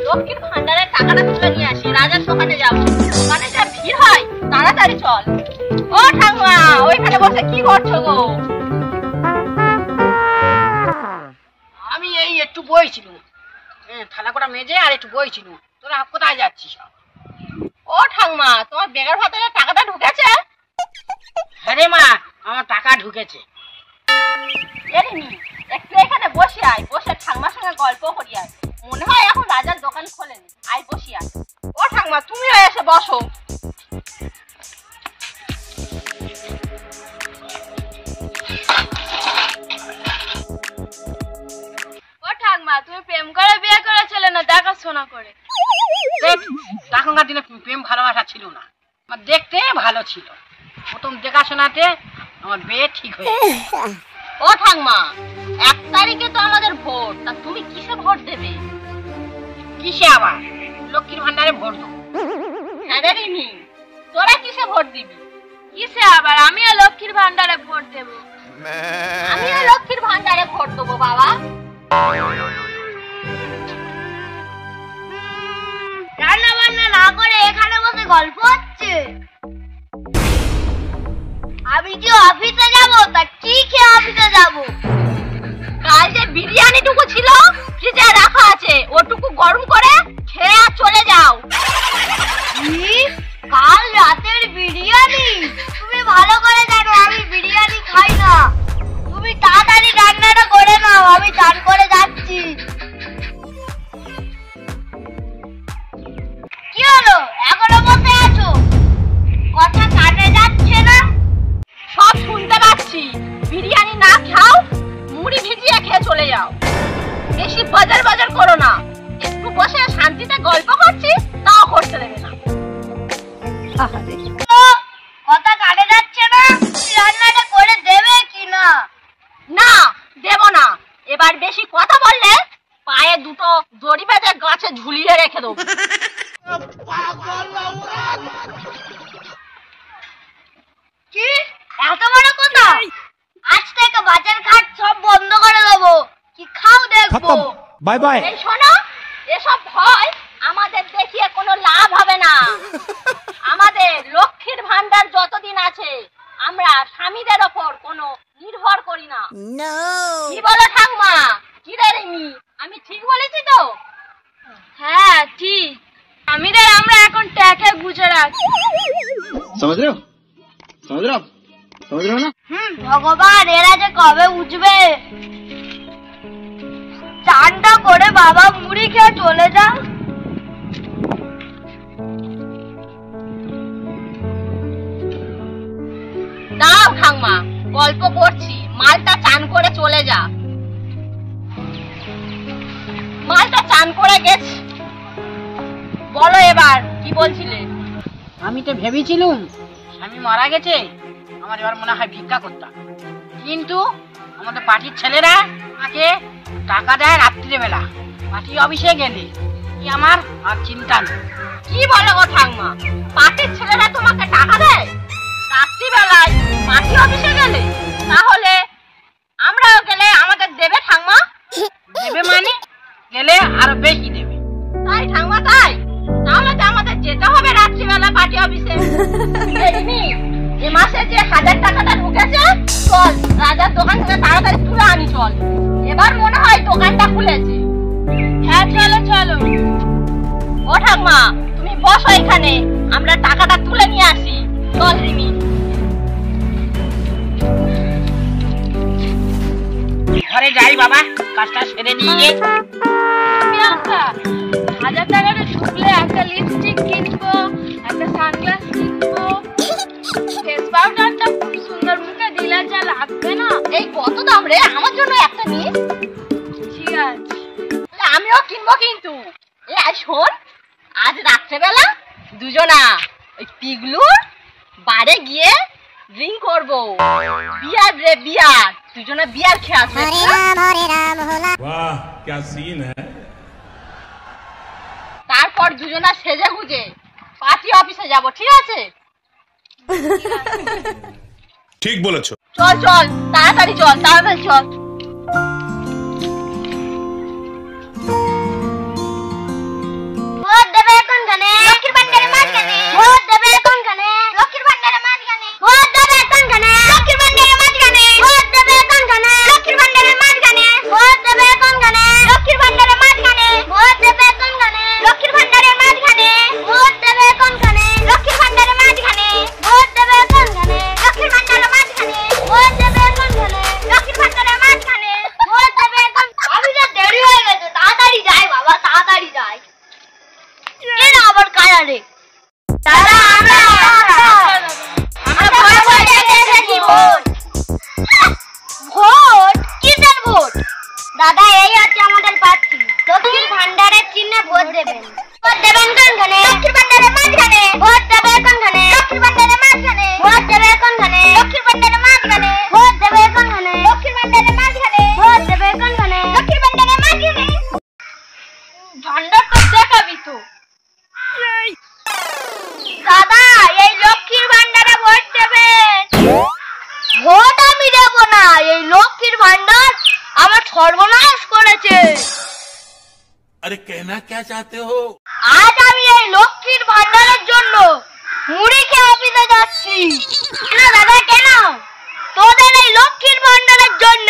লক্ষ্মীর ভান্ডারের টাকাটা তুলে নিয়ে আসি, রাজার দোকানে যাবো। দোকানে যা ভিড় হয়, তাড়াতাড়ি চল। ও ঠাকুমা, ওইখানে বসে কি করছো গো? আমি এই একটু বইছিলুম, থালা কটা মেজে আর একটু বইছিলুম। তোরা কোথায় যাচ্ছিস? ও ঠাকুমা, তোমার বেকার ভাতারে টাকাটা ঢুকেছে? হ্যাঁ রে মা, আমার টাকা ঢুকেছে। একটু এখানে বসে আয়, বসে ঠাকুমার সঙ্গে গল্প করি আয়। মনে হয় এখন রাজার দোকান খোলেনি। আয় বসি আয়। ও ঠাকুমা, তুমিও এসে বসো। ও ঠাকুমা, তুমি প্রেম করে বিয়ে করেছিলে না দেখাশোনা করে? তখনকার দিনে প্রেম ভালোবাসা ছিল না, আমার দেখতে ভালো ছিল। প্রথম দেখাশোনাতে আমার বিয়ে ঠিক হয়ে গেছে। ও ঠাকুমা, 1 তারিখে তো আমাদের ভোট, তা তুমি কিসে ভোট দেবে? কিসে আবার? লক্ষ্মীর ভান্ডারে ভোট দেবো। হ্যাঁ রে রিমি, তোরা কিসে ভোট দিবি? কিসে আবার? আমিও লক্ষ্মীর ভান্ডারে ভোট দেবো। আমিও লক্ষ্মীর ভান্ডারে ভোট দেবো বাবা। রান্না বান্না না করে এখানে বসে গল্প হচ্ছে। আমি যে অফিসে যাব, তা কি খেয়ে অফিসে যাব? কাল যে বিরিয়ানিটুকু ছিল ফ্রিজে রাখা আছে, ওটুকু গরম করে খেয়ে চলে যাও। কাল রাতের বিরিয়ানি? তুমি ভালো করে জানো আমি বিরিয়ানি খাই না। তুমি তাড়াতাড়ি রান্নাটা করে নাও, আমি চান করে যাচ্ছি। কি হলো, এখনো বসে আছো? কথা কানে যাচ্ছে না? সব শুনতে পাচ্ছি। বিরিয়ানি না খাও, মুড়ি ভিজিয়ে খেয়ে চলে যাও। বেশি বাজার বাজার করো না। একটু বসে শান্তিতে গল্প করছি, তাও করতে দেবে না। কথা কানে যাচ্ছে না? রান্নাটা করে দেবে কি না? না, দেব না। এবার বেশি কথা বললে পায়ে দুটো দড়ি বেঁধে গাছে ঝুলিয়ে রেখে দেবো। কি এত বড় কথা? আজ থেকে বাজার ঘাট সব বন্ধ করে দেবো। কি খাও দেখবো। Bye bye. এই শোনো, এসব ভয় আমাদের দেখিয়ে কোনো লাভ হবে না। আমাদের লক্ষ্মীর ভান্ডার যতদিন আছে, আমরা স্বামীদের ওপর কোনো নির্ভর করি না। কি বলো ঠাকুমা? কি রে রিমি, আমি ঠিক বলেছি তো? হ্যাঁ ঠিক। স্বামীদের আমরা এখন ট্যাকে গুজে রাখি। समझ रहे हो? समझ रहे हो? समझ रहे हो ना? ভগবান, এরা যে কবে বুঝবে। চানটা করে বাবা মুড়ি খেয়ে চলে যা। দাও ঠাকুমা, গল্প করছি। মালটা চান করে চলে যা। মালটা চান করে গেছে। বলো এবার কি বলছিলে? আমি তো ভেবেছিলুম স্বামী মারা গেছে, আমার এবার মনে হয় ভিক্ষা করতাম। কিন্তু আমাদের পার্টির ছেলেরা আমাকে টাকা দেয় রাত্রিবেলা। পার্টি অফিসে গেলে কি আমার আর চিন্তা নেই। কি বলো গো ঠাকুমা, পার্টির ছেলেরা তোমাকে টাকা দেয় রাত্রিবেলায় পার্টি অফিসে গেলে? তাহলে আমরাও গেলে আমাদের দেবে ঠাকুমা? দেবে মানে? গেলে আরো বেশি দেবে। তাই ঠাকুমা, তাই? তাহলে তো আমাদের যেতে হবে রাত্রিবেলা পার্টি অফিসে। এ মাসে যে 1000 টাকাটা ঢুকেছে, চল রাজার দোকান থেকে তাড়াতাড়ি তুলে আনি। চল, এবার মনে হয় দোকানটা খুলেছে। হ্যাঁ চলো চলো। ও ঠাকুমা, তুমি বসো এখানে, আমরা টাকাটা তুলে নিয়ে আসি। চল রিমি। ঘরে যাই বাবা, কাজটা সেরে নিয়ে। 1000 টাকাটা ঢুকলে একটা লিপস্টিক কিনবো, একটা সানগ্লাস কিনবো, ফেস পাউডারটা খুব সুন্দর মুখে দিলে যা লাগবে না। এই কত দাম রে? আমার জন্য একটা নিস। ঠিক আছে, আমিও কিনবো। কিন্তু শোন, আজ রাত্রেবেলা দুজনা ওই পিগলুর বারে গিয়ে ড্রিঙ্ক করবো। বিয়ার রে বিয়ার, দুজনা বিয়ার খেয়ে আসবে। वाह क्या सीन है। তারপর দুজনা সেজে গুজে পার্টি অফিসে যাব। ঠিক আছে? ঠিক বলেছো। চল চল, তাড়াতাড়ি চল, তাড়াতাড়ি চল। ভান্ডার আমার সর্বনাশ করেছে। अरे कहना क्या चाहते हो? আজ আমি এই লক্ষ্মীর ভান্ডারের জন্য মুড়ি খেয়ে অফিসে যাচ্ছি। কেন দাদা কেন? তোদের এই লক্ষ্মীর ভান্ডারের জন্য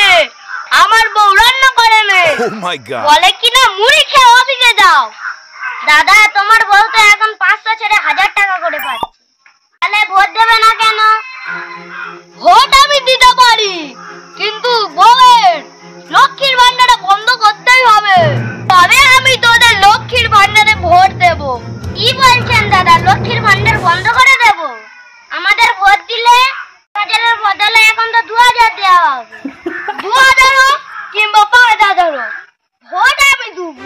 আমার বউ রান্না করে নে, Oh my God! বলে কিনা মুড়ি খেয়ে অফিসে যাও। দাদা তোমার বউ তো এখন 500 ছেড়ে 1000 টাকা করে পাচ্ছে, তাহলে ভোট দেবে না কেন? ভোট আমি দিতে পারি, কিন্তু বউয়ের লক্ষ্মীর ভান্ডারে বন্ধ করতেই হবে, তবে আমি তোদের লক্ষ্মীর ভান্ডারে ভোট দেব। কি বলছেন দাদা, লক্ষ্মীর ভান্ডার বন্ধ করে দেব? আমাদের ভোট দিলে 1000-এর বদলে এখন তো 2000 দেওয়া হবে। 2000 হোক কিংবা 5000 হোক, ভোট আমি দেব।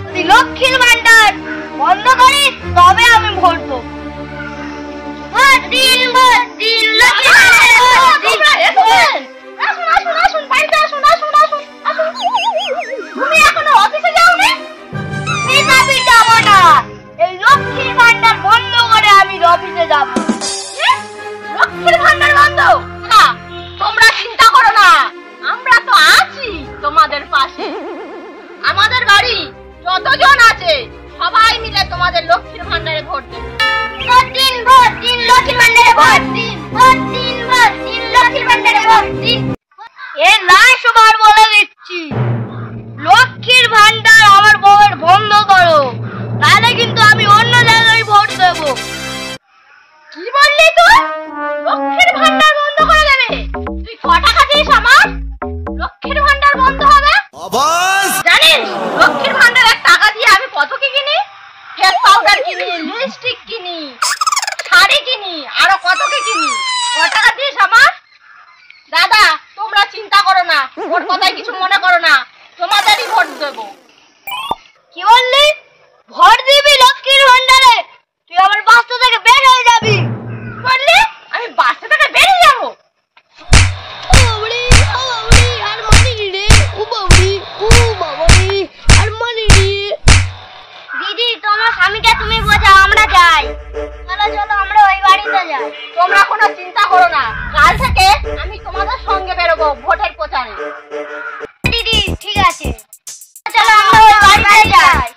যদি লক্ষ্মীর ভান্ডার বন্ধ করিস তবে আমি ভোট দেব। ভোট দিন লক্ষ্মীর ভান্ডারে ভোট দিন। আসুন বাড়িতে আসুন। তুমি এখনো অফিসে যাওনি? আমি যাব না, এই লক্ষ্মীর ভান্ডার বন্ধ করে আমি অফিসে যাব। লক্ষ্মীর ভান্ডার বন্ধ না, তোমরা চিন্তা করো না, আমরা তো আছি তোমাদের পাশে। আমাদের বাড়ি যতজন আছে সবাই মিলে তোমাদের লক্ষ্মীর ভান্ডারে ভোট দেবে। ভোট দিন লক্ষ্মীর ভান্ডারে ভোট দিন। ভোট দিন লক্ষ্মীর ভান্ডারে ভোট দিন। এ লাশ বার বলে দিচ্ছি, লক্ষ্মীর ভান্ডার আমার বউয়ের বন্ধ করো, তাহলে কিন্তু আমি অন্য জায়গায় ভোট দেব। কি বললি তুই? লক্ষ্মীর ভান্ডার বন্ধ করে দেবে? তুই ক টাকা দিস আমার? লক্ষ্মীর ভান্ডার বন্ধ হবে? জানিস লক্ষ্মীর ভান্ডারের টাকা দিয়ে আমি কত কি কিনি? ফেস পাউডার কিনি, লিপস্টিক কিনি, শাড়ি কিনি, আরো কত কি কিনি। ক টাকা দিস আমার? দাদা তোমরা চিন্তা করো না, ওর কথায় কিছু মনে করো না, তোমাদেরই ভোট দেব। কি বললি? ভোট দিবি লক্ষ্মীর ভান্ডারে? তুই আমার বাসা থেকে বের হয়ে যাবি। বললি আমি বাসা থেকে বেরিয়ে যাবো? দিদি তোমার স্বামীকে তুমি বোঝাও, আমরা যাই। চলো আমরা ওই বাড়িতে যাই। তোমরা কোনো চিন্তা করো না, কাল থেকে আমি তোমাদের সঙ্গে বেরোবো ভোটের প্রচারে। দিদি ঠিক আছে, চলো আমরা ওই বাড়িতে যাই।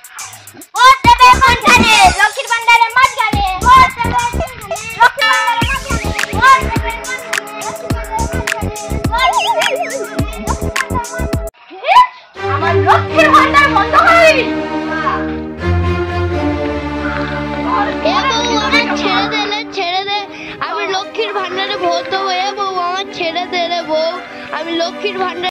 ভোট দেবে কোনখানে? লক্ষ্মীর ভান্ডারের মাঝখানে। ভোট দেবে কোনখানে? লক্ষ্মীর ভান্ডারের মাঝখানে। ভোট দেবে কোনখানে? আমার লক্ষ্মীর ভান্ডার বন্ধ করবি? ছেড়ে দে, আমি লক্ষ্মীর ভান্ডারে ভোট দেবো। এ বউ আমার ছেড়ে দে রে বউ, আমি লক্ষ্মীর ভান্ডার